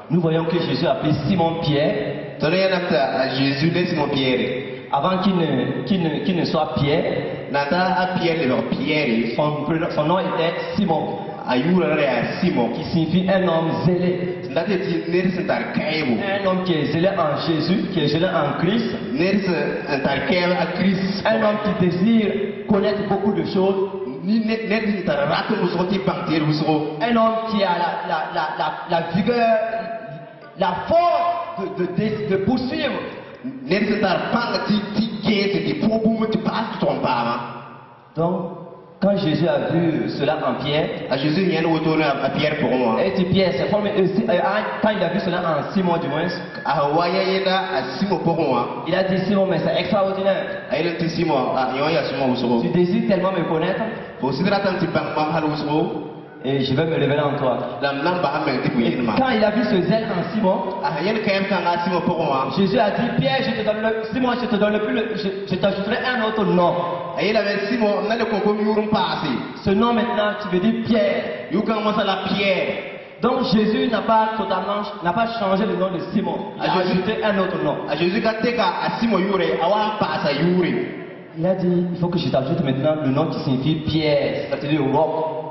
Nous voyons que Jésus a appelé Simon Pierre. Avant qu'il ne soit Pierre, son nom était Simon, qui signifie un homme zélé. Un homme qui est zélé en Jésus, qui est zélé en Christ. Un homme qui désire connaître beaucoup de choses. Un homme qui a la vigueur, la force de poursuivre. Donc, quand Jésus a vu cela en Pierre, et dit Pierre, c'est formé, quand il a vu cela en Simon du moins, il a dit Simon, mais c'est extraordinaire. Tu désires tellement me connaître, et je vais me révéler en toi. Et quand il a vu ce zèle en Simon, Jésus a dit Pierre, Simon, je te donne je t'ajouterai un autre nom. Ce nom maintenant, tu veux dire Pierre. Donc Jésus n'a pas changé le nom de Simon. Il a ajouté un autre nom. Il a dit, il faut que je t'ajoute maintenant le nom qui signifie Pierre, c'est-à-dire roc.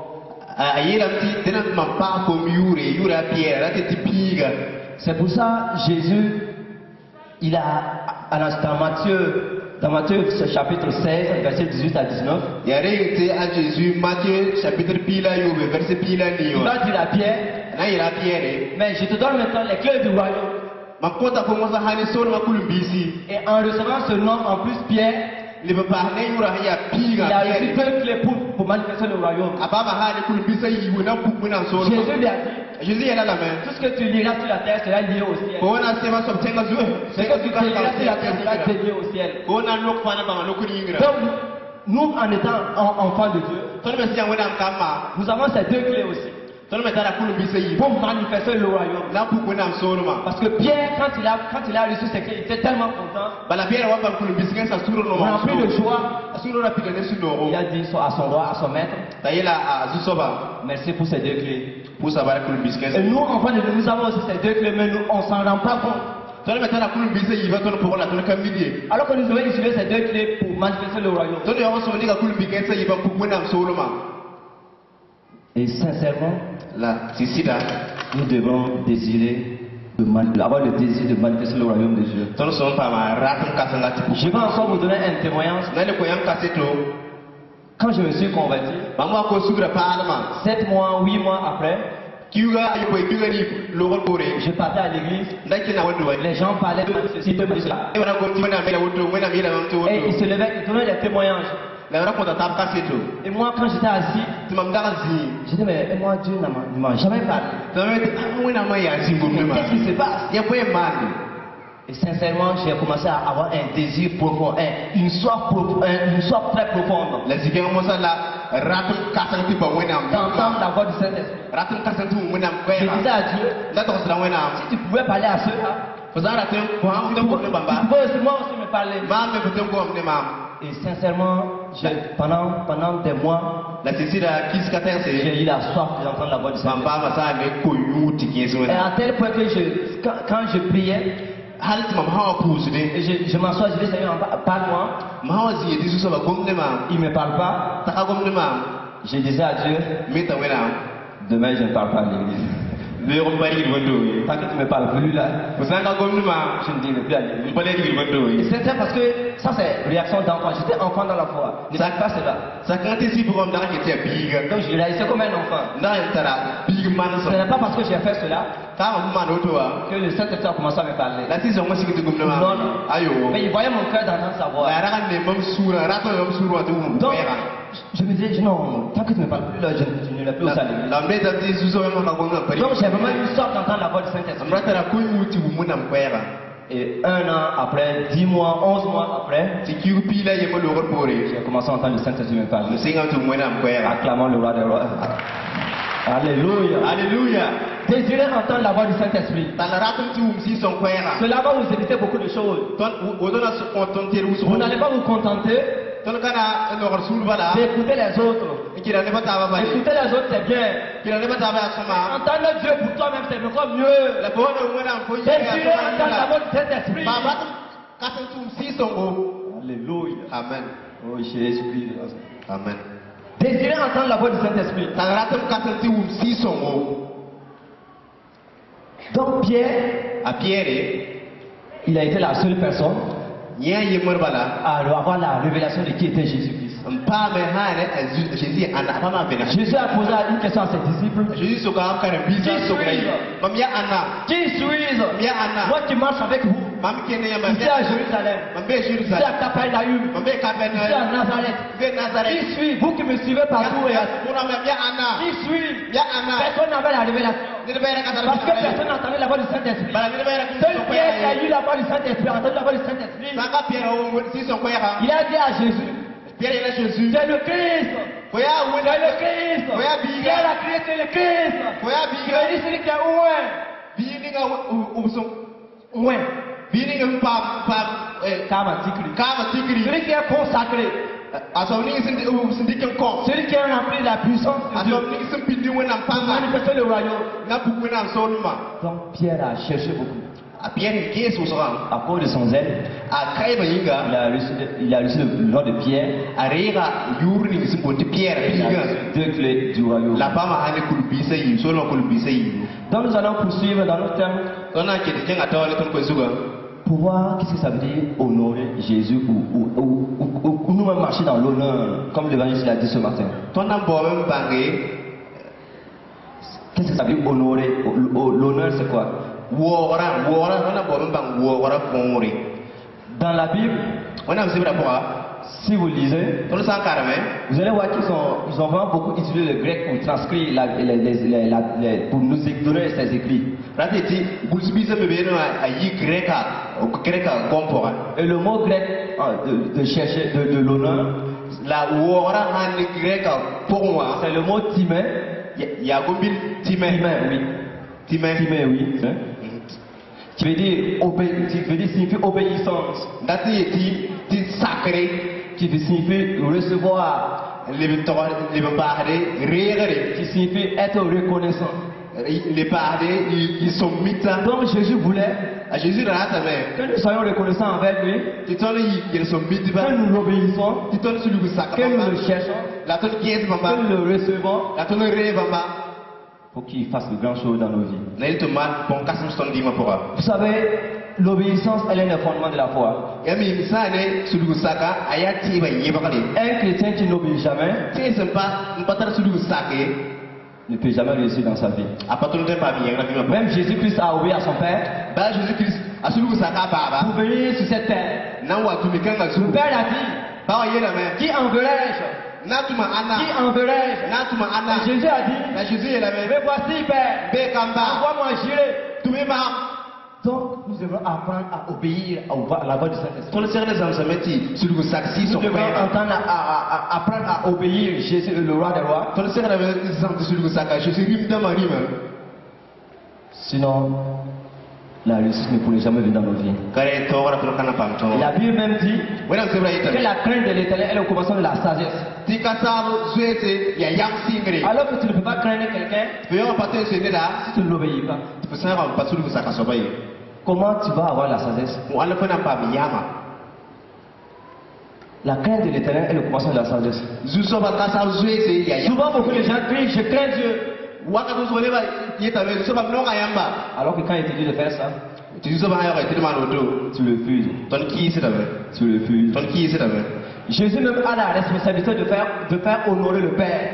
C'est pour ça Jésus, il a dans Matthieu chapitre 16, verset 18 à 19, il va dire à Pierre, mais je te donne maintenant les clés du royaume. Et en recevant ce nom en plus Pierre, il a reçu deux clés pour manifester le royaume. Jésus lui a dit, tout ce que tu liras sur la terre sera lié au ciel. Ce que tu liras sur la terre sera délié au ciel. Donc, nous, en étant enfants de Dieu, nous avons ces deux clés aussi pour manifester le royaume. Parce que Pierre, quand il a reçu ces clés, il était tellement content, rempli de joie. Il a dit à son roi, à son maître, merci pour ces deux clés. Et nous, enfants de Dieu, nous avons aussi ces deux clés, mais nous, on ne s'en rend pas compte. Alors que nous devons utiliser ces deux clés pour manifester le royaume. Et sincèrement, nous devons désirer avoir le désir de manifester le royaume de Dieu. Je vais encore vous donner un témoignage. Quand je me suis converti, 7 mois, 8 mois après, je partais à l'église, les gens parlaient de ceci, de cela. Et ils se levaient, ils donnaient des témoignages. Et moi, quand j'étais assis, je disais, mais moi, Dieu ne m'a jamais parlé. Qu'est-ce qui se passe? Et sincèrement, j'ai commencé à avoir un désir profond, une soif très profonde. D'entendre la voix du Saint-Esprit. Je disais à Dieu, si tu pouvais parler à ceux-là, tu pouvais aussi moi aussi me parler. Et sincèrement, pendant des mois, j'ai eu la soif d'entendre la voix du Saint-Esprit. Et à tel point que quand je priais, je m'assois, je dis Seigneur, parle-moi. Il ne me parle pas. Je disais à Dieu, demain je ne parle pas à l'église. Tant que tu ne me parles plus là, je ne dirai plus à l'église. Et c'est parce que ça c'est réaction d'enfant. J'étais enfant dans la foi. Ne sais pas cela. Donc je réalisais comme un enfant. Ce n'est pas parce que j'ai fait cela que le Saint-Esprit a commencé à me parler. Non. Mais il voyait mon cœur d'entendre sa voix. Donc, je me disais, non, tant que tu ne me parles plus là, je ne l'ai plus au salut. Donc j'ai vraiment une sorte d'entendre la voix du Saint-Esprit. Et 1 an après, 10 mois, 11 mois après, j'ai commencé à entendre le Saint-Esprit me parler. Acclamons le roi des rois. Alléluia. Alléluia. Désirez entendre la voix du Saint-Esprit. Cela va vous éviter beaucoup de choses. Vous n'allez pas vous contenter d'écouter les autres. Écouter les autres, c'est bien. Entendre Dieu pour toi-même, c'est encore mieux. Désirer entendre la voix du Saint-Esprit. Alléluia. Amen. Oh Jésus-Christ. Amen. Désirer entendre la voix du Saint-Esprit. Donc Pierre, il a été la seule personne à avoir la révélation de qui était Jésus-Christ. Jésus a posé une question à ses disciples. Qui suis-je? Moi qui marche avec vous. Ici à Jérusalem. Ici à Capernaum. Ici à Nazareth. Qui suis? Vous qui me suivez partout. Qui suis? Personne n'avait la révélation. Parce que personne n'a entendu la voix du Saint-Esprit. Seul Pierre qui a eu la voix du Saint-Esprit, a entendu la voix du Saint-Esprit. Il a dit à Jésus, c'est le Christ. C'est le Christ. Qui a la créé, c'est le Christ. Qui veut dire celui qui est ouin. Celui qui est consacré. Celui qui est rempli de la puissance de Dieu. Pour manifester le royaume. Donc Pierre a cherché beaucoup. À cause de son zèle, il a reçu le nom de Pierre. Deux clés du royaume. Donc nous allons poursuivre dans notre thème pour voir qu'est-ce que ça veut dire honorer Jésus ou nous-mêmes marcher dans l'honneur, comme l'évangile l'a dit ce matin. Qu'est-ce que ça veut dire honorer? L'honneur, c'est quoi? Dans la Bible, si vous lisez, vous allez voir qu'ils ont vraiment beaucoup utilisé le grec pour transcrire, pour nous donner ces écrits. Et le mot grec de chercher de l'honneur, c'est le mot timé. Timé, oui. Qui veut dire signifie obéissance. Qui signifie recevoir. Qui signifie être reconnaissant. Donc Jésus voulait que nous soyons reconnaissants envers lui, que nous l'obéissons, que nous le cherchons, que nous le recevons, pour qu'il fasse de grandes choses dans nos vies. Vous savez, l'obéissance, elle est le fondement de la foi. Un chrétien qui n'obéit jamais ne peut jamais réussir dans sa vie. Même Jésus-Christ a obéi à son Père pour venir sur cette terre. Le Père a dit, qui enverrai-je? Qui enverrai-je? Jésus a dit, mais voici Père, envoie-moi j'irai. Donc nous devons apprendre à obéir à la voix du Saint-Esprit. Nous devons apprendre à obéir Jésus, le roi des rois. Sinon, la réussite ne pourrait jamais venir dans nos vies. La Bible même dit que la crainte de l'Éternel est le commencement de la sagesse. Alors que tu ne peux pas craindre quelqu'un si tu ne l'obéis pas. Comment tu vas avoir la sagesse? La crainte de l'Éternel est le commencement de la sagesse. Souvent beaucoup de gens crient, je crains Dieu. Alors que quand il te dit de faire ça, tu refuses. Tu refuses. Jésus même a la responsabilité de faire honorer le Père.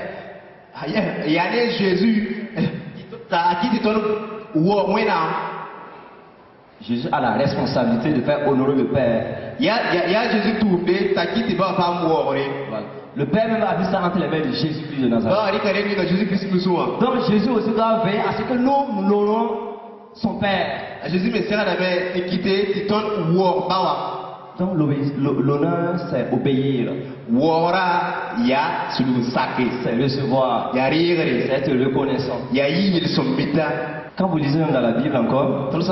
Jésus a la responsabilité de faire honorer le Père. Voilà. Le Père même a vu ça entre les mains de Jésus-Christ de Nazareth. Donc Jésus aussi doit veiller à ce que nous honorons son Père. Donc l'honneur c'est obéir. C'est recevoir. C'est être reconnaissant. Quand vous lisez dans la Bible encore,